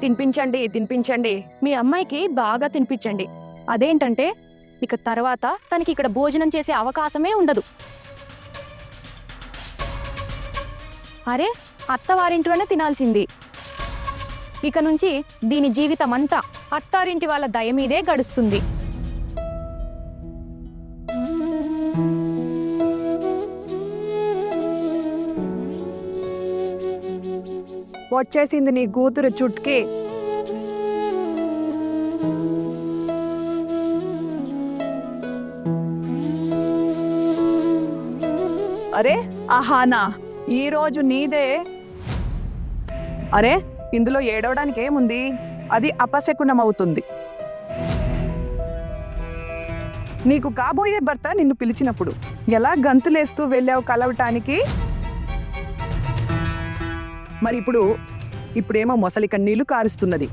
తినిపించండి తినిపించండి, మీ అమ్మాయికి బాగా తినిపించండి. అదేంటంటే ఇక తర్వాత తనకి ఇక్కడ భోజనం చేసే అవకాశమే ఉండదు. అరే, అత్తవారింట్లోనే తినాల్సింది. ఇక నుంచి దీని జీవితం అంతా అత్తారింటి వాళ్ళ దయ మీదే గడుస్తుంది. వచ్చేసింది నీ కూతురు చుట్కి. అరే ఆహానా, ఈరోజు నీదే. అరే, ఇందులో ఏడవడానికి ఏముంది? అది అపశకునం అవుతుంది. నీకు కాబోయే భర్త నిన్ను పిలిచినప్పుడు ఎలా గంతులేస్తూ వెళ్ళావు కలవటానికి? మరి ఇప్పుడేమో మొసలి కన్నీళ్లు కారుస్తున్నది.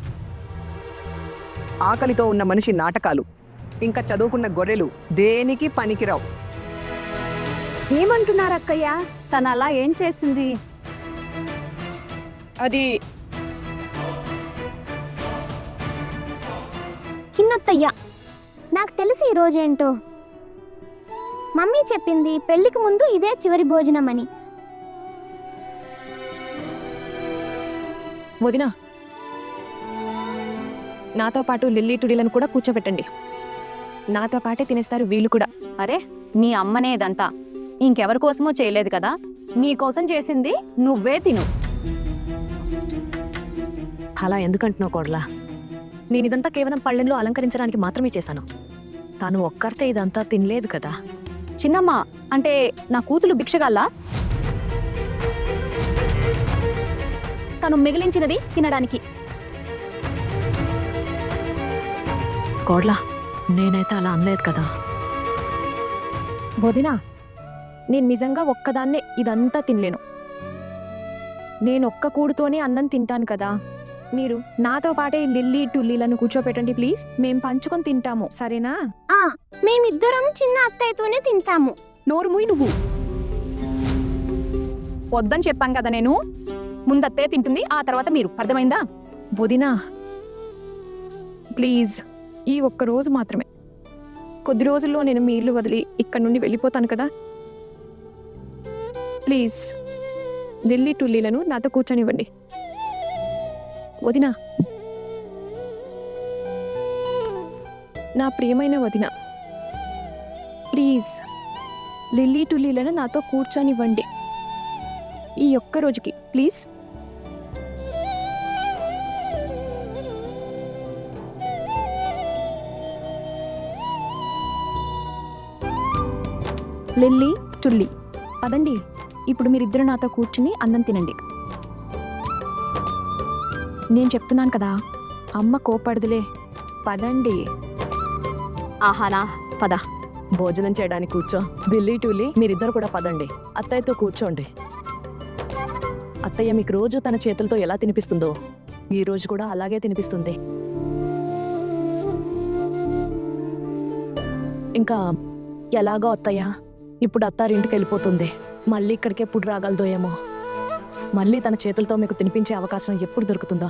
ఆకలితో ఉన్న మనిషి నాటకాలు, ఇంకా చదువుకున్న గొర్రెలు దేనికి పనికిరావు. ఏమంటున్నారు అక్కయ్య? తను అలా ఏం చేసింది? అది కిన్నత్తయ్య, నాకు తెలిసి ఈరోజేంటో మమ్మీ చెప్పింది పెళ్లికి ముందు ఇదే చివరి భోజనం అని. వదినా, నాతో పాటు లిల్లీ టుడీలను కూడా కూర్చోబెట్టండి. నాతో పాటే తినేస్తారు వీళ్ళు కూడా. అరే, నీ అమ్మనే ఇదంతా. ఇంకెవరి కోసమో చేయలేదు కదా, నీ కోసం చేసింది నువ్వే తిను. అలా ఎందుకంటున్నావు కోడలా? నేనిదంతా కేవలం పళ్ళెంలో అలంకరించడానికి మాత్రమే చేశాను. తాను ఒక్కరితే ఇదంతా తినలేదు కదా. చిన్నమ్మ అంటే నా కూతురు భిక్షగాల్లా? తను మిగిలించినది తినడానికి. కోడలా, నేనైతే అలా అనలేదు కదా. వదినా, నేను నిజంగా ఒక్కదాన్నే ఇదంతా తినలేను. నేను ఒక్క కూడుతోనే అన్నం తింటాను కదా. మీరు నాతో పాటే లిల్లీ టుల్లీలను కూర్చోపెట్టండి ప్లీజ్. మేం పంచుకొని తింటాము, సరేనా? మేమిద్దరం చిన్న అత్తయ్యతోనే తింటాము. నోరు మూయి నువ్వు. వద్దని చెప్పాం కదా నేను. ముందత్తే తింటుంది, ఆ తర్వాత మీరు. అర్థమైందా? వదినా ప్లీజ్, ఈ ఒక్క రోజు మాత్రమే. కొద్ది రోజుల్లో నేను మీ ఇల్లు వదిలి ఇక్కడి నుండి వెళ్ళిపోతాను కదా. ప్లీజ్ లిల్లీ టుల్లీలను నాతో కూర్చొనివ్వండి. వదినా, నా ప్రియమైన వదినా, ప్లీజ్ లిల్లీ టుల్లీలను నాతో కూర్చొనివ్వండి ఈ ఒక్క రోజుకి ప్లీజ్. లిల్లీ టుల్లీ, పదండి. ఇప్పుడు మీరిద్దరు నాతో కూర్చుని అన్నం తినండి. నేను చెప్తున్నాను కదా, అమ్మ కోపడదులే. పదండి. ఆహానా, పద. భోజనం చేయడానికి కూర్చో. బిల్లీ టూలీ, మీరిద్దరు కూడా పదండి. అత్తయ్యతో కూర్చోండి. అత్తయ్య మీకు రోజు తన చేతులతో ఎలా తినిపిస్తుందో ఈ రోజు కూడా అలాగే తినిపిస్తుంది. ఇంకా ఎలాగో అత్తయ్య ఇప్పుడు అత్తారింటికి వెళ్ళిపోతుంది. మళ్ళీ ఇక్కడికి ఎప్పుడు రాగలదో ఏమో. మళ్ళీ తన చేతులతో మీకు తినిపించే అవకాశం ఎప్పుడు దొరుకుతుందో.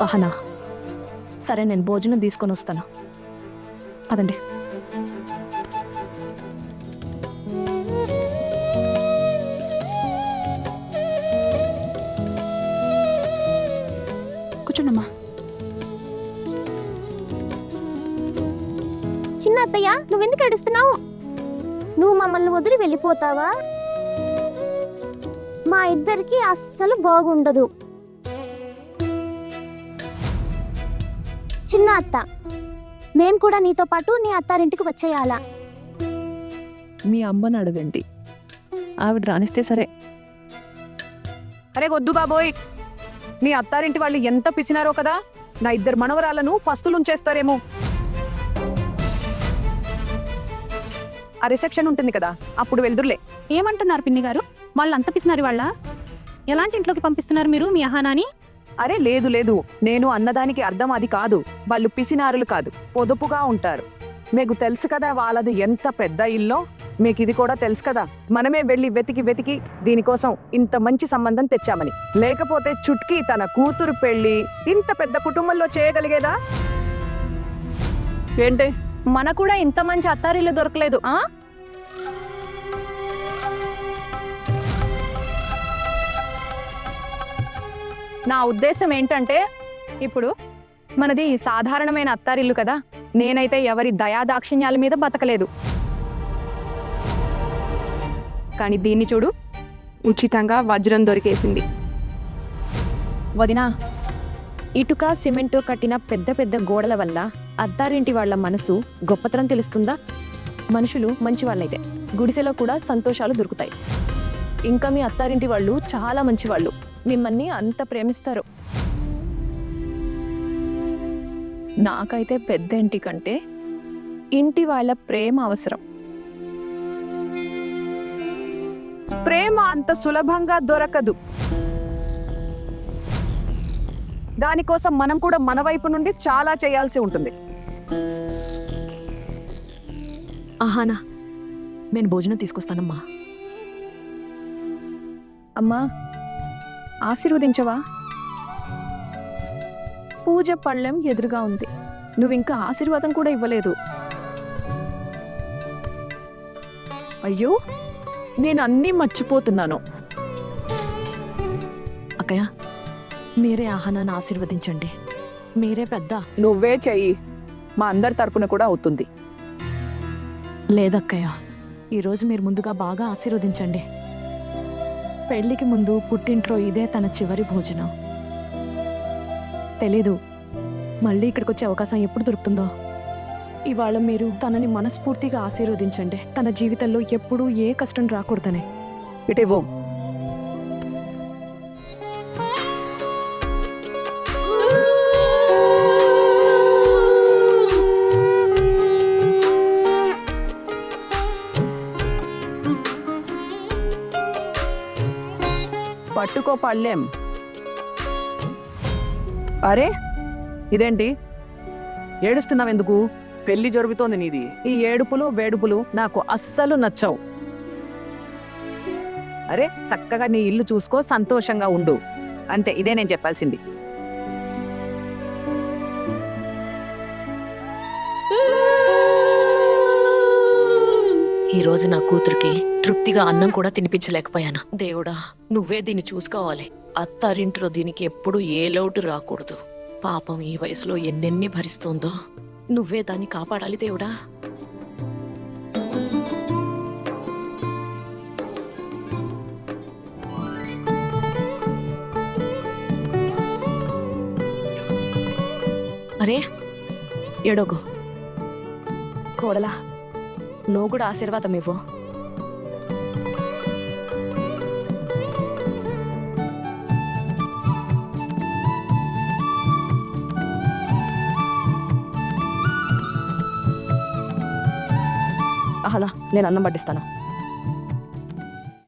పహనా, సరే నేను భోజనం తీసుకొని వస్తాను. పదండి. కూర్చోండమ్మా. చిన్న అత్తయ్య, నువ్వెందుకు ఏడుస్తున్నావు? నువ్వు మమ్మల్ని వదిలి వెళ్ళిపోతావా? మా ఇద్దరికి అస్సలు బాగుండదు. చిన్న అత్త, మేం కూడా నీతో పాటు నీ అత్తారింటికి వచ్చేయాలా? మీ అమ్మని అడగండి, ఆవిడ రానిస్తే సరే. అరే వద్దు బాబోయ్, నీ అత్తారింటి వాళ్ళు ఎంత పిసినారో కదా. నా ఇద్దరు మనవరాలను పస్తులుంచేస్తారేమో. ఆ రిసెప్షన్ ఉంటుంది కదా, అప్పుడు వెళ్దురులే. ఏమంటున్నారు పిన్ని గారు? వాళ్ళంత పిసినారి వాళ్ళ? ఎలాంటి ఇంట్లోకి పంపిస్తున్నారు మీరు మీ అహానాని? అరే లేదు లేదు, నేను అన్నదానికి అర్థం అది కాదు. వాళ్ళు పిసినారులు కాదు, పొదుపుగా ఉంటారు. మీకు తెలుసు కదా వాళ్ళది ఎంత పెద్ద ఇల్లో. మీకు ఇది కూడా తెలుసు కదా, మనమే వెళ్ళి వెతికి వెతికి దీనికోసం ఇంత మంచి సంబంధం తెచ్చామని. లేకపోతే చుట్కీ తన కూతురు పెళ్లి ఇంత పెద్ద కుటుంబంలో చేయగలిగేదా? ఏంటి? మన కూడా ఇంత మంచి అత్తారిల్లు దొరకలేదు ఆ నా ఉద్దేశం ఏంటంటే ఇప్పుడు మనది సాధారణమైన అత్తారిల్లు కదా. నేనైతే ఎవరి దయాదాక్షిణ్యాల మీద బతకలేదు. కానీ దీన్ని చూడు, ఉచితంగా వజ్రం దొరికేసింది. వదినా, ఇటుక సిమెంటు కట్టిన పెద్ద పెద్ద గోడల వల్ల అత్తారింటి వాళ్ళ మనసు గొప్పతనం తెలుస్తుందా? మనుషులు మంచి వాళ్ళైతే గుడిసెలో కూడా సంతోషాలు దొరుకుతాయి. ఇంకా మీ అత్తారింటి వాళ్ళు చాలా మంచివాళ్ళు, మిమ్మల్ని అంత ప్రేమిస్తారు. నాకైతే పెద్ద ఇంటి కంటే ఇంటి వాళ్ళ ప్రేమ అవసరం. ప్రేమ అంత సులభంగా దొరకదు. దానికోసం మనం కూడా మన వైపు నుండి చాలా చేయాల్సి ఉంటుంది. ఆహానా, నేను భోజనం తీసుకొస్తానమ్మా. అమ్మా, ఆశీర్వదించవా? పూజ పళ్ళెం ఎదురుగా ఉంది, నువ్వింకా ఆశీర్వాదం కూడా ఇవ్వలేదు. అయ్యో, నేను అన్నీ మర్చిపోతున్నాను. అక్కయ్య, మీరే ఆహానాన్ని ఆశీర్వదించండి. మీరే పెద్ద. నువ్వే చెయ్యి, మా అందరి తరపున కూడా అవుతుంది. లేదక్కయ్య, ఈరోజు మీరు ముందుగా బాగా ఆశీర్వదించండి. పెళ్లికి ముందు పుట్టింట్లో ఇదే తన చివరి భోజనం. తెలీదు మళ్ళీ ఇక్కడికి వచ్చే అవకాశం ఎప్పుడు దొరుకుతుందో. ఇవాళ మీరు తనని మనస్ఫూర్తిగా ఆశీర్వదించండి. తన జీవితంలో ఎప్పుడూ ఏ కష్టం రాకూడదని. ఇటివ్వు. పట్టుకో పళ్ళెం. అరే, ఇదేంటి ఏడుస్తున్నావెందుకు? పెళ్లి జరుగుతోంది నీది. ఈ ఏడుపులు వేడుపులు నాకు అస్సలు నచ్చవు. అరే, చక్కగా నీ ఇల్లు చూసుకో, సంతోషంగా ఉండు. అంతే, ఇదే నేను చెప్పాల్సింది. ఈ రోజు నా కూతురికి తృప్తిగా అన్నం కూడా తినిపించలేకపోయాను. దేవుడా, నువ్వే దీన్ని చూసుకోవాలి. అత్తారింట్లో దీనికి ఎప్పుడు ఏ లోటు రాకూడదు. పాపం ఈ వయసులో ఎన్నెన్ని భరిస్తోందో. నువ్వే దాన్ని కాపాడాలి దేవుడా. అరే, ఏడోగో కోడలా, నువ్వు కూడా ఆశీర్వాదం ఇవ్వు. అహలా, నేను అన్నం పట్టిస్తాను.